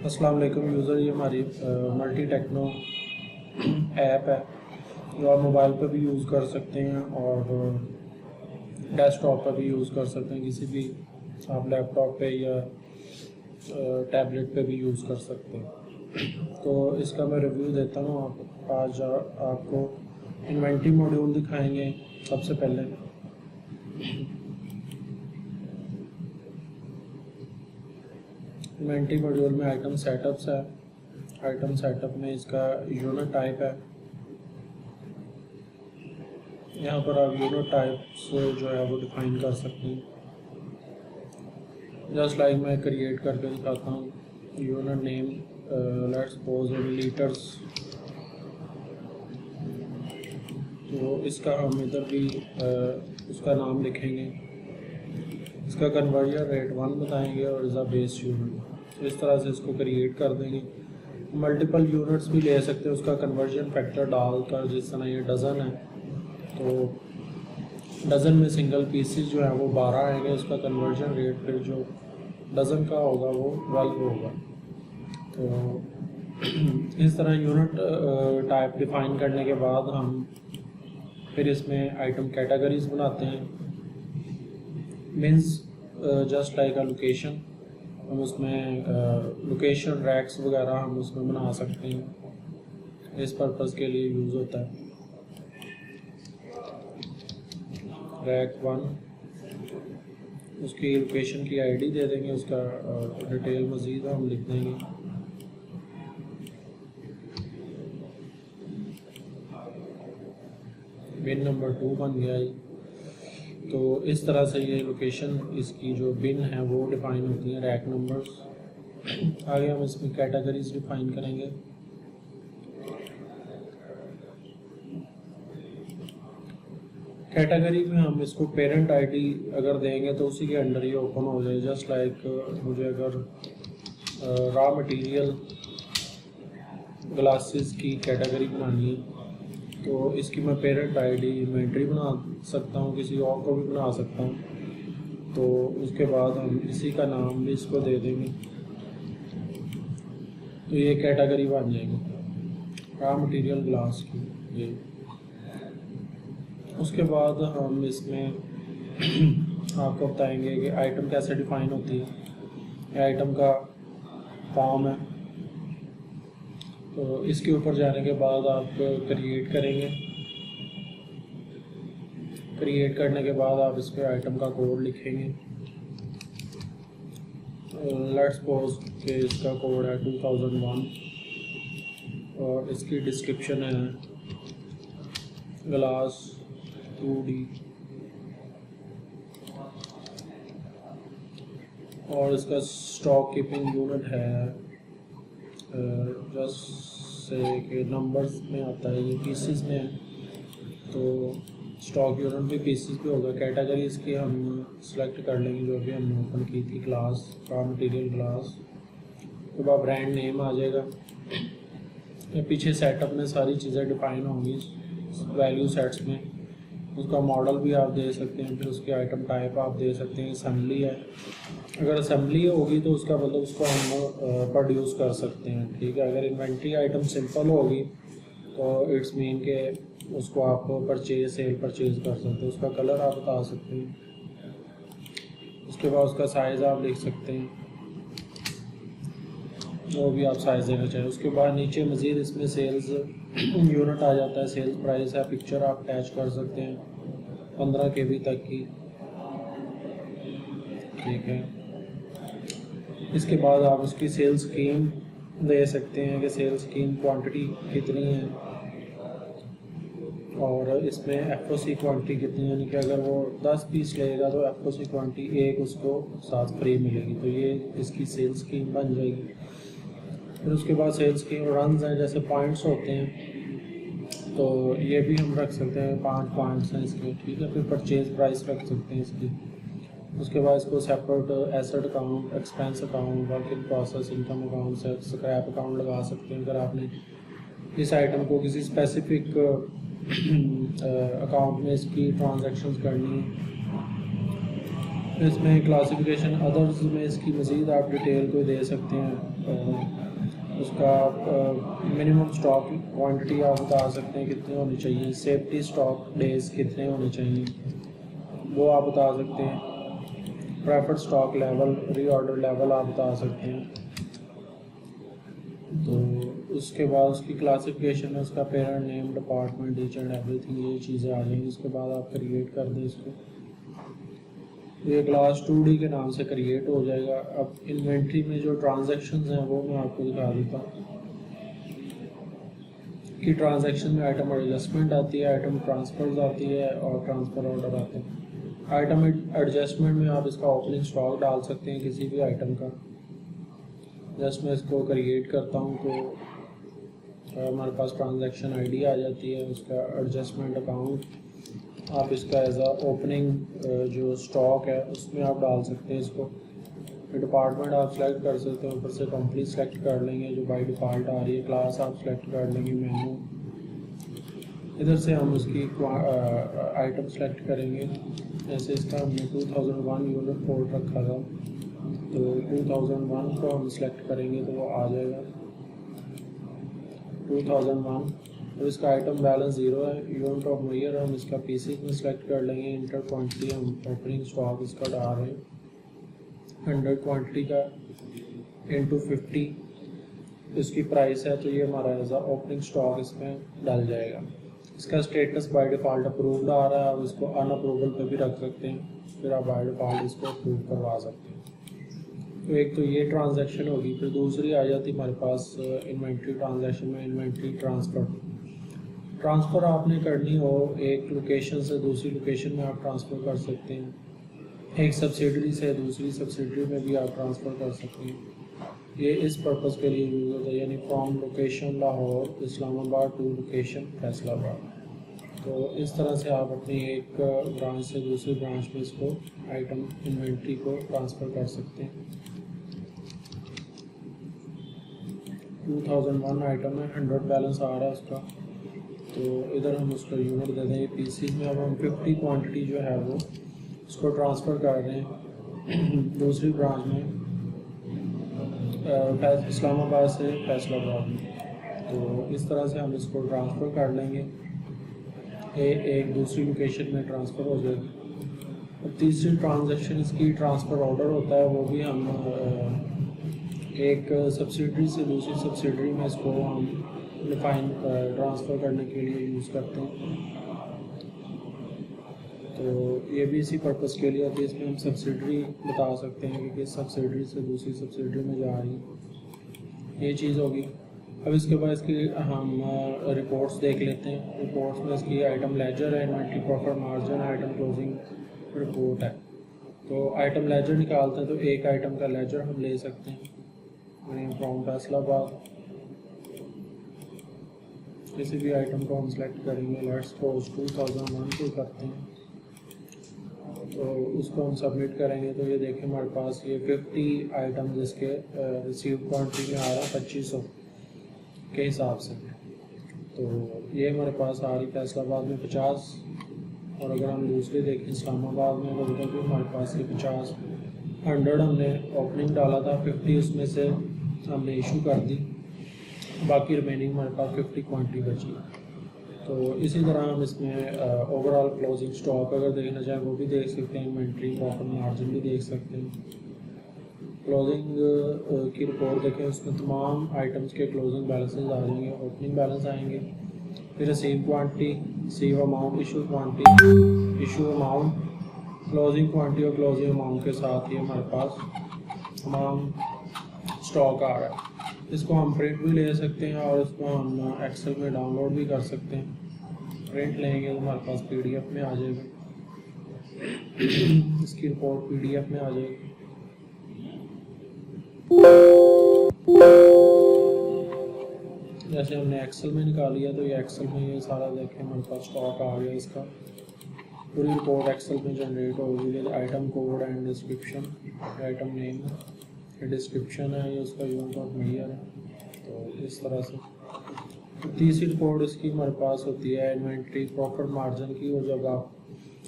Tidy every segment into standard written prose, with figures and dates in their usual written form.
अस्सलाम वालेकुम यूज़र, ये हमारी मल्टी टेक्नो ऐप है जो आप मोबाइल पर भी यूज़ कर सकते हैं और डेस्कटॉप पर भी यूज़ कर सकते हैं। किसी भी आप लैपटॉप पे या टैबलेट पे भी यूज़ कर सकते हैं। तो इसका मैं रिव्यू देता हूँ। आज आपको इन्वेंटरी मॉड्यूल दिखाएंगे। सबसे पहले इन्वेंटरी मॉड्यूल में आइटम सेटअप्स है। आइटम सेटअप में इसका यूनिट टाइप है। यहाँ पर आप यूनिट टाइप्स जो है वो डिफाइन कर सकते हैं। जस्ट लाइक मैं क्रिएट करके दिखाता हूँ। Unit name let's suppose in litres, तो इसका हम इधर भी उसका नाम लिखेंगे। इसका कन्वर्जन रेट 1 बताएंगे और इज़ अ बेस यूनिट। तो इस तरह से इसको क्रिएट कर देंगे। मल्टीपल यूनिट्स भी ले सकते हैं उसका कन्वर्जन फैक्टर डालकर। जिस तरह ये डज़न है तो डज़न में सिंगल पीसेस जो है वो 12 आएंगे। उसका कन्वर्जन रेट फिर जो डज़न का होगा वो 12 होगा। तो इस तरह यूनिट टाइप डिफाइन करने के बाद हम फिर इसमें आइटम कैटेगरीज बनाते हैं। Means just like a location, हम उसमें लोकेशन रैक्स वगैरह हम उसमें बना सकते हैं। इस पर्पज़ के लिए यूज़ होता है। रैक 1, उसकी लोकेशन की आईडी दे देंगे। उसका डिटेल मज़ीद हम लिख देंगे। बिन नंबर 2 बन गया है। तो इस तरह से ये लोकेशन इसकी जो बिन है वो डिफ़ाइन होती है। Rack numbers. आगे हम इसमें कैटेगरीज डिफ़ाइन करेंगे। कैटेगरी में हम इसको पेरेंट आईडी अगर देंगे तो उसी के अंडर ही ओपन हो जाए। जस्ट लाइक मुझे अगर रॉ मटेरियल ग्लासेस की कैटेगरी बनानी है तो इसकी मैं पेरेंट आईडी इन्वेंटरी बना सकता हूँ, किसी और को भी बना सकता हूँ। तो उसके बाद हम इसी का नाम भी इसको दे देंगे तो ये कैटेगरी बन जाएगी रॉ मटेरियल ग्लास की ये। उसके बाद हम इसमें आपको बताएंगे कि आइटम कैसे डिफ़ाइन होती है। ये आइटम का फॉर्म है। तो इसके ऊपर जाने के बाद आप क्रिएट करेंगे। क्रिएट करने के बाद आप इस पर आइटम का कोड लिखेंगे। लेट्स सपोज कि इसका कोड है 2001 और इसकी डिस्क्रिप्शन है ग्लास 2D और इसका स्टॉक कीपिंग यूनिट है जस्ट से कि नंबर्स में आता है, ये पीसेस में है तो स्टॉक यूनिट भी पीसेस पे होगा। कैटेगरी इसकी हम सेलेक्ट कर लेंगे जो भी हमने ओपन की थी, क्लास रॉ मटेरियल क्लास। तो बाद ब्रांड नेम आ जाएगा। ये पीछे सेटअप में सारी चीज़ें डिफाइन होंगी वैल्यू सेट्स में। उसका मॉडल भी आप दे सकते हैं। फिर उसके आइटम टाइप आप दे सकते हैं। असेंबली है, अगर असेंबली होगी तो उसका मतलब उसको हम प्रोड्यूस कर सकते हैं। ठीक है, अगर इन्वेंट्री आइटम सिंपल होगी तो इट्स मीन के उसको आप परचेज सेल परचेज कर सकते हैं। उसका कलर आप बता सकते हैं। उसके बाद उसका साइज़ आप लिख सकते हैं, वो भी आप साइज़ देना चाहिए। उसके बाद नीचे मज़ीद इसमें सेल्स यूनिट आ जाता है। सेल्स प्राइस है, पिक्चर आप अटैच कर सकते हैं 15 KB तक की। ठीक है, इसके बाद आप उसकी सेल्स स्कीम दे सकते हैं कि सेल्स स्कीम क्वांटिटी कितनी है और इसमें FOC क्वांटिटी कितनी है। यानी कि अगर वो 10 पीस लेगा तो FOC क्वांटिटी एक उसको साथ फ्री मिलेगी। तो ये इसकी सेल्स स्कीम बन जाएगी। फिर उसके बाद सेल्स स्कीम रन्स हैं, जैसे पॉइंट्स होते हैं तो ये भी हम रख सकते हैं। 5 पॉइंट्स हैं इसके। ठीक है, फिर परचेज प्राइस रख सकते हैं इसकी। उसके बाद इसको separate asset account, expense account, work in process, income account, scrap account लगा सकते हैं। अगर आपने इस आइटम को किसी स्पेसिफिक अकाउंट में इसकी ट्रांजैक्शंस करनी इसमें क्लासिफिकेशन अदर्स में इसकी मज़ीद आप डिटेल को दे सकते हैं। उसका मिनिमम स्टॉक क्वांटिटी आप बता सकते हैं कितनी होनी चाहिए, सेफ्टी स्टॉक डेज कितने होने चाहिए वो आप बता सकते हैं, preferred stock level, reorder level आप बता सकते हैं। तो उसके बाद उसकी क्लासिफिकेशन में उसका parent name, department, each and everything, ये चीज़ें आ जाएंगी। उसके बाद आप क्रिएट कर दें इसको, ये क्लास 2D के नाम से क्रिएट हो जाएगा। अब इन्वेंट्री में जो ट्रांजैक्शंस हैं वो मैं आपको दिखा देता हूँ कि ट्रांजैक्शन में आइटम एडजस्टमेंट आती है, आइटम ट्रांसफर्स आती है और ट्रांसफ़र ऑर्डर आते हैं। आइटम एडजस्टमेंट में आप इसका ओपनिंग स्टॉक डाल सकते हैं किसी भी आइटम का। जस्ट मैं इसको क्रिएट करता हूँ तो हमारे पास ट्रांजैक्शन आईडी आ जाती है, उसका एडजस्टमेंट अकाउंट आप इसका एज आ ओपनिंग जो स्टॉक है उसमें आप डाल सकते हैं इसको। डिपार्टमेंट आप सेलेक्ट कर सकते हैं, ऊपर से कंपनी सेलेक्ट कर लेंगे जो बाय डिफ़ॉल्ट आ रही है, क्लास आप सेलेक्ट कर लेंगे, मेनू, इधर से हम उसकी आइटम सेलेक्ट करेंगे। जैसे इसका हमने 2001 यूनिट कोड रखा था तो 2001 को हम सेलेक्ट करेंगे तो वो आ जाएगा 2001। तो इसका आइटम बैलेंस 0 है। यूनिट ऑफ ईयर हम इसका पीसी में सेलेक्ट कर लेंगे। इंटर क्वांटिटी हम ओपनिंग स्टॉक इसका डाल रहे हैं 100 क्वांटिटी का इंटू 50 इसकी प्राइस है, तो ये हमारा एज आ ओपनिंग स्टॉक इसमें डल जाएगा। इसका स्टेटस बाय डिफ़ॉल्ट अप्रूव्ड आ रहा है, आप इसको अनअप्रूवल पे भी रख सकते हैं, फिर आप बाय डिफ़ॉल्ट इसको अप्रूव करवा सकते हैं। तो एक तो ये ट्रांजैक्शन होगी। फिर दूसरी आ जाती हमारे पास इन्वेंट्री ट्रांजैक्शन में इन्वेंट्री ट्रांसफ़र आपने करनी हो एक लोकेशन से दूसरी लोकेशन में आप ट्रांसफ़र कर सकते हैं, एक सब्सिडरी से दूसरी सब्सिडरी में भी आप ट्रांसफ़र कर सकते हैं। ये इस पर्पज़ के लिए यूज़ होता है, यानी from location Lahore Islamabad to location Faisalabad. तो इस तरह से आप अपनी एक ब्रांच से दूसरी ब्रांच में इसको आइटम इन्वेंट्री को ट्रांसफ़र कर सकते हैं। 2001 आइटम है, 100 बैलेंस आ रहा है उसका, तो इधर हम उसका यूनिट दे देंगे पीसी में। अब हम 50 क्वांटिटी जो है वो उसको ट्रांसफ़र कर रहे हैं दूसरी ब्रांच में इस्लामाबाद से फैसलाबाद में। तो इस तरह से हम इसको ट्रांसफ़र कर लेंगे, एक दूसरी लोकेशन में ट्रांसफ़र हो जाएगी। और तीसरी ट्रांजैक्शन इसकी ट्रांसफ़र ऑर्डर होता है, वो भी हम एक सब्सिडरी से दूसरी सब्सिडरी में इसको हम डिफाइन ट्रांसफ़र करने के लिए यूज़ करते हैं। तो ये भी इसी पर्पज़ के लिए होती है। इसमें हम सब्सिडरी बता सकते हैं कि किस सब्सिडरी से दूसरी सब्सिडरी में जा रही है, ये चीज़ होगी। अब इसके बाद इसकी हम रिपोर्ट्स देख लेते हैं। रिपोर्ट्स में इसकी आइटम लेजर है, inventory profit margin, item closing report है। तो आइटम लेजर निकालते हैं तो एक आइटम का लेजर हम ले सकते हैं फ्रॉम फैसलाबाद। किसी भी आइटम को हम सेलेक्ट करेंगे, लेट्स सपोज 2001 को करते हैं, तो उसको हम सबमिट करेंगे। तो ये देखें हमारे पास ये 50 आइटम जिसके रिसीव क्वांटिटी में आ रहा है 2500 के हिसाब से। तो ये हमारे पास आ रही फैसलाबाद में 50, और अगर हम दूसरे देखें इस्लामाबाद में तो उधर भी हमारे पास ये 50 100 हमने ओपनिंग डाला था, 50 उसमें से हमने इशू कर दी, बाकी रिमेनिंग हमारे पास 50 क्वांटिटी बची। तो इसी तरह हम इसमें ओवरऑल क्लोजिंग स्टॉक अगर देखना चाहें वो भी देख सकते हैं, इन्वेंट्री प्रॉफिट मार्जिन भी देख सकते हैं। क्लोजिंग की रिपोर्ट देखें, उसमें तमाम आइटम्स के क्लोजिंग बैलेंसेस आ जाएंगे, ओपनिंग बैलेंस आएंगे, फिर receive quantity, receive amount, issue quantity, issue amount, closing quantity और क्लोजिंग अमाउंट के साथ ही हमारे पास तमाम स्टॉक आ रहा है। इसको हम प्रिंट भी ले सकते हैं और इसको हम एक्सेल में डाउनलोड भी कर सकते हैं। प्रिंट लेंगे तो हमारे पास पीडीएफ में आ जाएगा, इसकी रिपोर्ट पीडीएफ में आ जाएगी। जैसे हमने एक्सेल में निकाली है तो ये एक्सेल में ये सारा देखें हमारे पास स्टॉक आ गया, इसका पूरी रिपोर्ट एक्सेल में जनरेट होगी। Item code and description, item name है, डिस्क्रिप्शन है, ये उसका यूनिट ऑफ मेजर है। तो इस तरह से तीसरी रिपोर्ट इसकी हमारे पास होती है इन्वेंट्री प्रॉफिट मार्जिन की, और जब आप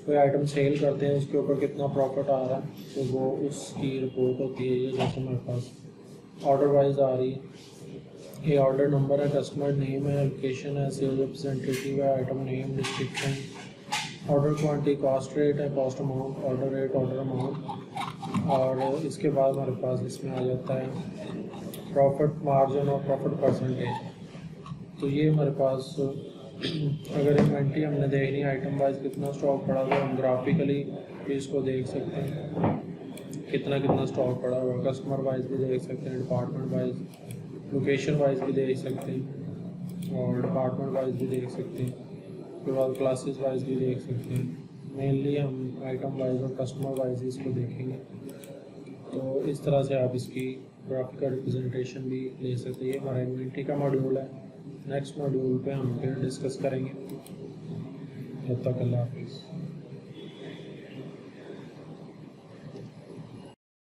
कोई आइटम सेल करते हैं उसके ऊपर कितना प्रॉफिट आ रहा है, तो वो उसकी रिपोर्ट होती है। ये जैसे मेरे पास ऑर्डर वाइज आ रही है, ये ऑर्डर नंबर है, कस्टमर नेम है, लोकेशन है, सेल्स रिप्रेजेंटेटिव है, item name, description, order quantity, cost rate है, cost amount, order rate, order amount, और इसके बाद हमारे पास इसमें आ जाता है प्रॉफिट मार्जिन और प्रॉफिट परसेंटेज। तो ये हमारे पास अगर इन्वेंट्री हमने देखनी आइटम वाइज कितना स्टॉक पड़ा हुआ, हम ग्राफिकली भी इसको देख सकते हैं कितना कितना स्टॉक पड़ा हुआ, कस्टमर वाइज भी देख सकते हैं, डिपार्टमेंट वाइज, लोकेशन वाइज भी देख सकते हैं और डिपार्टमेंट वाइज भी देख सकते हैं, उसके बाद क्लासेस वाइज भी देख सकते हैं। मेनली हम आइटम वाइज और कस्टमर वाइज इसको देखेंगे। तो इस तरह से आप इसकी ग्राफिकल रिप्रेजेंटेशन भी ले सकते हैं। ये हमारा इन्वेंट्री का मॉड्यूल है। नेक्स्ट मॉड्यूल पे हम फिर डिस्कस करेंगे। जब तक अल्लाह हाफिज़।